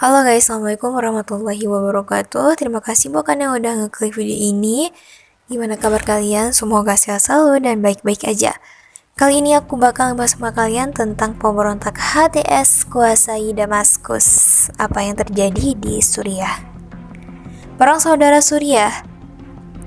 Halo guys, Assalamualaikum warahmatullahi wabarakatuh. Terima kasih buat kalian yang udah ngeklik video ini. Gimana kabar kalian? Semoga sehat selalu dan baik-baik aja. Kali ini aku bakal bahas sama kalian tentang pemberontak HTS kuasai Damaskus. Apa yang terjadi di Suriah? Perang saudara Suriah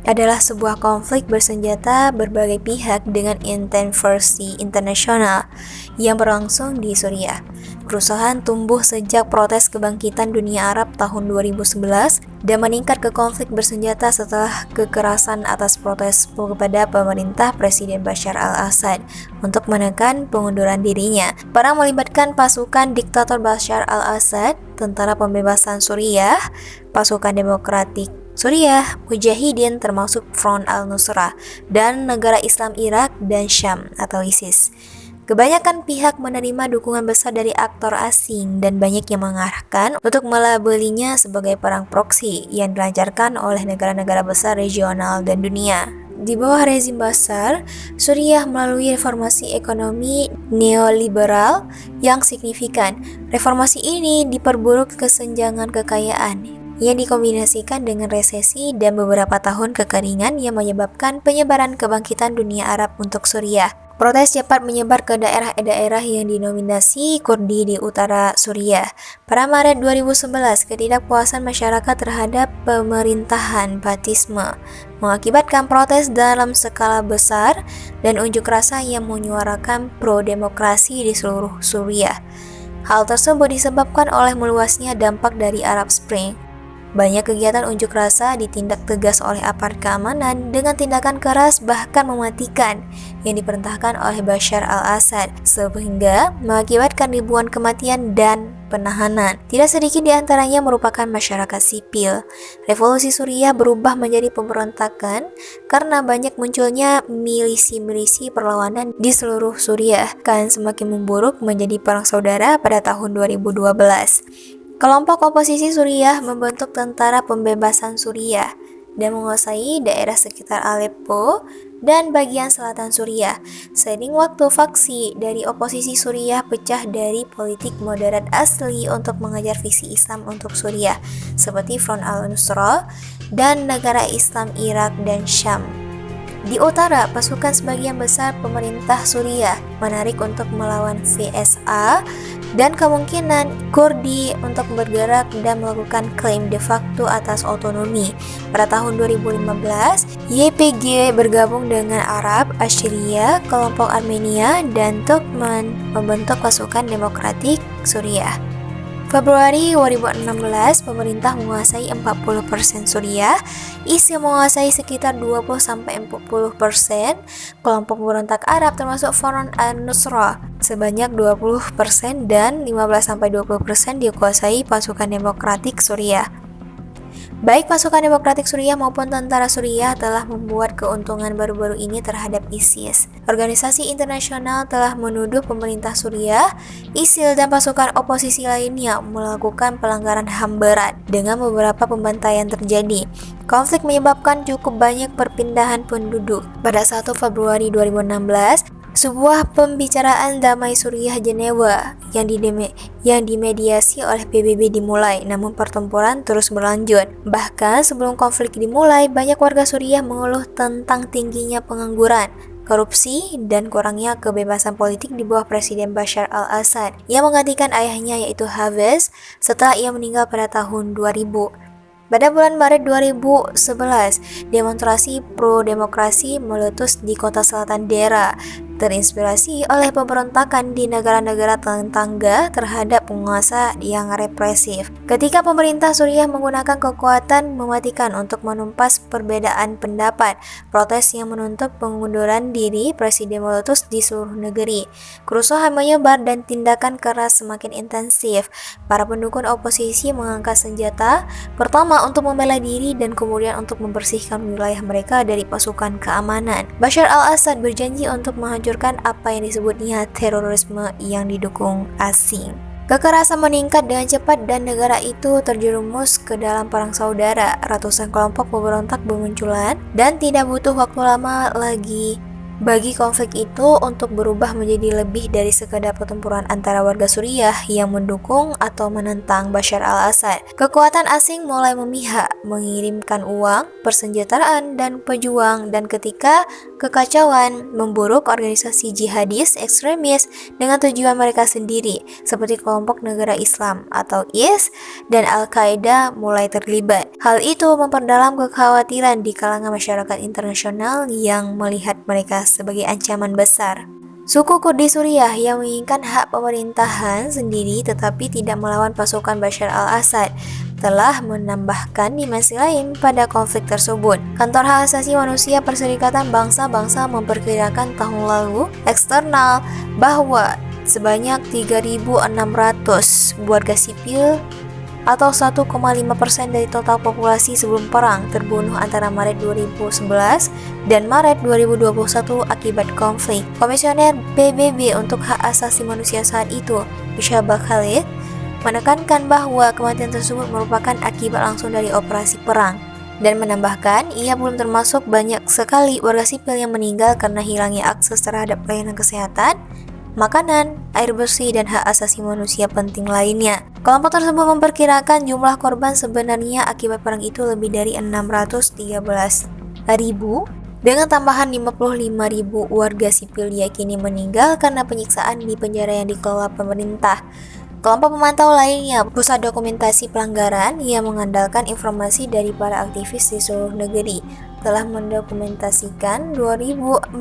adalah sebuah konflik bersenjata berbagai pihak dengan intervensi internasional yang berlangsung di Suriah. Kerusuhan tumbuh sejak protes kebangkitan dunia Arab tahun 2011 dan meningkat ke konflik bersenjata setelah kekerasan atas protes kepada pemerintah Presiden Bashar al-Assad untuk menekan pengunduran dirinya. Perang melibatkan pasukan diktator Bashar al-Assad, Tentara Pembebasan Suriah, Pasukan Demokratik Suriah, Mujahidin termasuk Front al-Nusra, dan negara Islam Irak dan Syam atau ISIS. Kebanyakan pihak menerima dukungan besar dari aktor asing dan banyak yang mengarahkan untuk melabelinya sebagai perang proksi yang dilancarkan oleh negara-negara besar regional dan dunia. Di bawah rezim Bashar, Suriah melalui reformasi ekonomi neoliberal yang signifikan. Reformasi ini diperburuk kesenjangan kekayaan yang dikombinasikan dengan resesi dan beberapa tahun kekeringan yang menyebabkan penyebaran kebangkitan dunia Arab untuk Suriah. Protes cepat menyebar ke daerah-daerah yang dinominasi Kurdi di utara Suriah. Pada Maret 2011, ketidakpuasan masyarakat terhadap pemerintahan Baathisme mengakibatkan protes dalam skala besar dan unjuk rasa yang menyuarakan pro-demokrasi di seluruh Suriah. Hal tersebut disebabkan oleh meluasnya dampak dari Arab Spring. Banyak kegiatan unjuk rasa ditindak tegas oleh aparat keamanan dengan tindakan keras bahkan mematikan yang diperintahkan oleh Bashar al-Assad sehingga mengakibatkan ribuan kematian dan penahanan. Tidak sedikit di antaranya merupakan masyarakat sipil. Revolusi Suriah berubah menjadi pemberontakan karena banyak munculnya milisi-milisi perlawanan di seluruh Suriah kan semakin memburuk menjadi perang saudara pada tahun 2012. Kelompok oposisi Suriah membentuk Tentara Pembebasan Suriah dan menguasai daerah sekitar Aleppo dan bagian selatan Suriah. Seiring waktu, faksi dari oposisi Suriah pecah dari politik moderat asli untuk mengejar visi Islam untuk Suriah, seperti Front al-Nusra dan negara Islam Irak dan Syam. Di utara, pasukan sebagian besar pemerintah Suriah menarik untuk melawan VSA dan kemungkinan Kurdi untuk bergerak dan melakukan klaim de facto atas otonomi. Pada tahun 2015, YPG bergabung dengan Arab, Assyria, kelompok Armenia, dan Turkmen membentuk pasukan demokratik Suriah. Februari 2016, pemerintah menguasai 40% Suriah, ISIL menguasai sekitar 20-40%, kelompok pemberontak Arab termasuk Front al-Nusra sebanyak 20% dan 15-20% dikuasai pasukan demokratik Suriah. Baik pasukan demokratik Suriah maupun tentara Suriah telah membuat keuntungan baru-baru ini terhadap ISIS. Organisasi internasional telah menuduh pemerintah Suriah, ISIL, dan pasukan oposisi lainnya melakukan pelanggaran HAM berat dengan beberapa pembantaian terjadi. Konflik menyebabkan cukup banyak perpindahan penduduk. Pada 1 Februari 2016, sebuah pembicaraan damai Suriah Jenewa yang dimediasi oleh PBB dimulai, namun pertempuran terus berlanjut. Bahkan sebelum konflik dimulai, banyak warga Suriah mengeluh tentang tingginya pengangguran, korupsi, dan kurangnya kebebasan politik di bawah Presiden Bashar al-Assad yang menggantikan ayahnya yaitu Hafez setelah ia meninggal pada tahun 2000. Pada bulan Maret 2011, demonstrasi pro-demokrasi meletus di kota selatan Dera, terinspirasi oleh pemberontakan di negara-negara tetangga terhadap penguasa yang represif. Ketika pemerintah Suriah menggunakan kekuatan mematikan untuk menumpas perbedaan pendapat, protes yang menuntut pengunduran diri presiden meletus di seluruh negeri. Kerusuhan menyebar dan tindakan keras semakin intensif. Para pendukung oposisi mengangkat senjata, pertama untuk membela diri dan kemudian untuk membersihkan wilayah mereka dari pasukan keamanan. Bashar al-Assad berjanji untuk menghancurkan apa yang disebutnya terorisme yang didukung asing. Kekerasan meningkat dengan cepat dan negara itu terjerumus ke dalam perang saudara. Ratusan kelompok pemberontak bermunculan dan tidak butuh waktu lama lagi bagi konflik itu untuk berubah menjadi lebih dari sekadar pertempuran antara warga Suriah yang mendukung atau menentang Bashar al-Assad. Kekuatan asing mulai memihak, mengirimkan uang, persenjataan, dan pejuang, dan ketika kekacauan memburuk organisasi jihadis ekstremis dengan tujuan mereka sendiri, seperti kelompok negara Islam atau IS dan Al-Qaeda mulai terlibat. Hal itu memperdalam kekhawatiran di kalangan masyarakat internasional yang melihat mereka sebagai ancaman besar. Suku Kurdi Suriah yang menginginkan hak pemerintahan sendiri tetapi tidak melawan pasukan Bashar al-Assad telah menambahkan dimensi lain pada konflik tersebut. Kantor Hak Asasi Manusia Perserikatan Bangsa-Bangsa memperkirakan tahun lalu eksternal bahwa sebanyak 3.600 warga sipil atau 1,5% dari total populasi sebelum perang terbunuh antara Maret 2011 dan Maret 2021 akibat konflik. Komisioner PBB untuk Hak Asasi Manusia saat itu, Misbah Khalid, menekankan bahwa kematian tersebut merupakan akibat langsung dari operasi perang dan menambahkan ia belum termasuk banyak sekali warga sipil yang meninggal karena hilangnya akses terhadap pelayanan kesehatan, makanan, air bersih, dan hak asasi manusia penting lainnya. Kelompok tersebut memperkirakan jumlah korban sebenarnya akibat perang itu lebih dari 613.000, dengan tambahan 55.000 warga sipil diyakini meninggal karena penyiksaan di penjara yang dikelola pemerintah. Kelompok pemantau lainnya, Pusat Dokumentasi Pelanggaran, yang mengandalkan informasi dari para aktivis di seluruh negeri, telah mendokumentasikan 2.400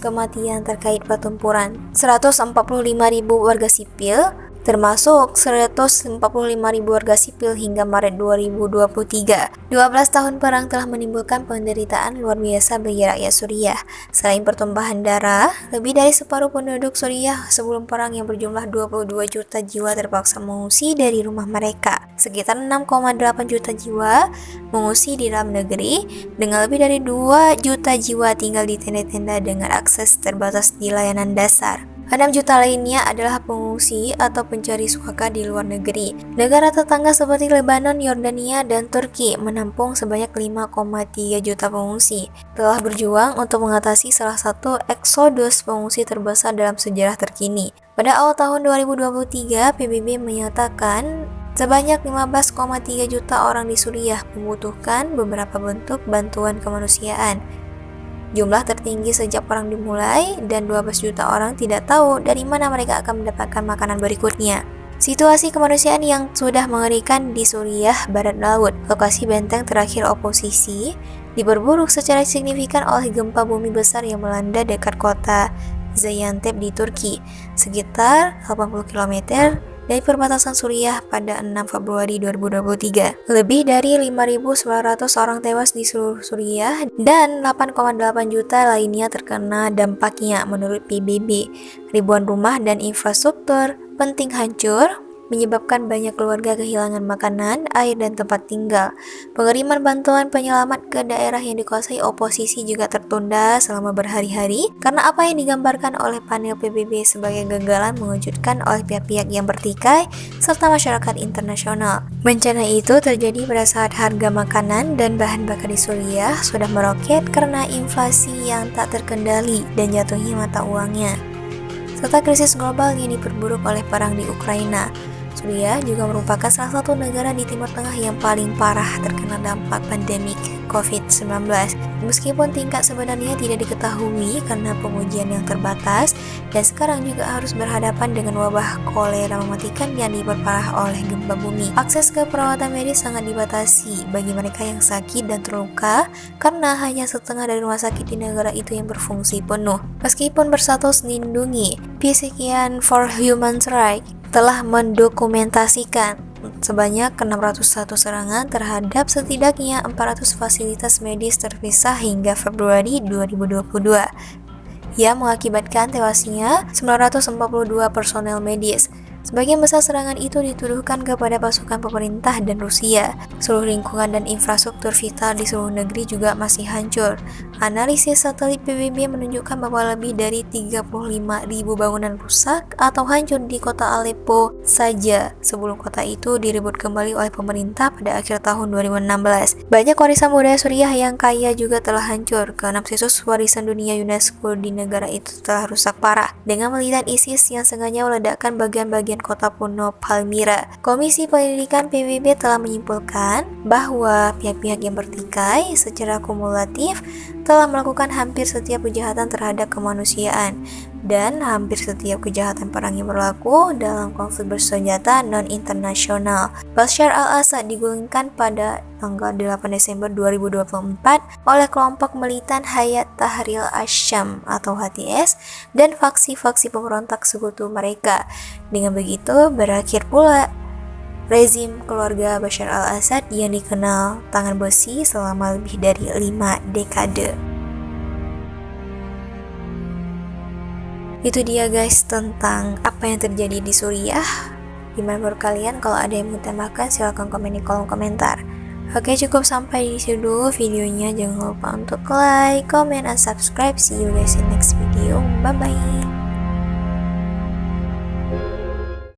kematian terkait pertempuran. 145.000 warga sipil, termasuk 145.000 warga sipil hingga Maret 2023. 12 tahun perang telah menimbulkan penderitaan luar biasa bagi rakyat Suriah. Selain pertumpahan darah, lebih dari separuh penduduk Suriah sebelum perang yang berjumlah 22 juta jiwa terpaksa mengungsi dari rumah mereka. Sekitar 6,8 juta jiwa mengungsi di dalam negeri, dengan lebih dari 2 juta jiwa tinggal di tenda-tenda dengan akses terbatas di layanan dasar. 6 juta lainnya adalah pengungsi atau pencari suaka di luar negeri. Negara tetangga seperti Lebanon, Yordania, dan Turki menampung sebanyak 5,3 juta pengungsi. Telah berjuang untuk mengatasi salah satu eksodus pengungsi terbesar dalam sejarah terkini. Pada awal tahun 2023, PBB menyatakan sebanyak 15,3 juta orang di Suriah membutuhkan beberapa bentuk bantuan kemanusiaan. Jumlah tertinggi sejak perang dimulai, dan 12 juta orang tidak tahu dari mana mereka akan mendapatkan makanan berikutnya. Situasi kemanusiaan yang sudah mengerikan di Suriah Barat Laut, lokasi benteng terakhir oposisi, diperburuk secara signifikan oleh gempa bumi besar yang melanda dekat kota Gaziantep di Turki, sekitar 80 km dari perbatasan Suriah pada 6 Februari 2023. Lebih dari 5.900 orang tewas di seluruh Suriah dan 8,8 juta lainnya terkena dampaknya menurut PBB. Ribuan rumah dan infrastruktur penting hancur, menyebabkan banyak keluarga kehilangan makanan, air, dan tempat tinggal. Pengiriman bantuan penyelamat ke daerah yang dikuasai oposisi juga tertunda selama berhari-hari karena apa yang digambarkan oleh panel PBB sebagai gagalan mengejutkan oleh pihak-pihak yang bertikai serta masyarakat internasional. Bencana itu terjadi pada saat harga makanan dan bahan bakar di Suriah sudah meroket karena inflasi yang tak terkendali dan jatuhnya mata uangnya, serta krisis global yang diperburuk oleh perang di Ukraina. Suriah juga merupakan salah satu negara di Timur Tengah yang paling parah terkena dampak pandemik COVID-19. Meskipun tingkat sebenarnya tidak diketahui karena pengujian yang terbatas, dan sekarang juga harus berhadapan dengan wabah kolera mematikan yang diperparah oleh gempa bumi. Akses ke perawatan medis sangat dibatasi bagi mereka yang sakit dan terluka karena hanya setengah dari rumah sakit di negara itu yang berfungsi penuh. Meskipun berstatus dilindungi, Physicians for Human Rights telah mendokumentasikan sebanyak 601 serangan terhadap setidaknya 400 fasilitas medis terpisah hingga Februari 2022 yang mengakibatkan tewasnya 942 personel medis. Sebagian besar serangan itu dituduhkan kepada pasukan pemerintah dan Rusia. Seluruh lingkungan dan infrastruktur vital di seluruh negeri juga masih hancur. Analisis satelit PBB menunjukkan bahwa lebih dari 35.000 bangunan rusak atau hancur di kota Aleppo saja sebelum kota itu direbut kembali oleh pemerintah pada akhir tahun 2016. Banyak warisan budaya Suriah yang kaya juga telah hancur. Keenam situs warisan dunia UNESCO di negara itu telah rusak parah dengan militan ISIS yang sengaja meledakkan bagian-bagian kota kuno Palmyra. Komisi Penyelidikan PBB telah menyimpulkan bahwa pihak-pihak yang bertikai secara kumulatif telah melakukan hampir setiap kejahatan terhadap kemanusiaan dan hampir setiap kejahatan perang yang berlaku dalam konflik bersenjata non-internasional. Bashar al-Assad digulingkan pada tanggal 8 Desember 2024 oleh kelompok militan Hayat Tahrir Asyam atau HTS dan faksi-faksi pemberontak sekutu mereka. Dengan begitu, berakhir pula rezim keluarga Bashar al-Assad yang dikenal tangan besi selama lebih dari 5 dekade. Itu dia guys tentang apa yang terjadi di Suriah. Gimana menurut kalian? Kalau ada yang mau tambahkan silahkan komen di kolom komentar. Oke, cukup sampai di sini dulu videonya. Jangan lupa untuk like, comment, and subscribe. See you guys in next video. Bye bye.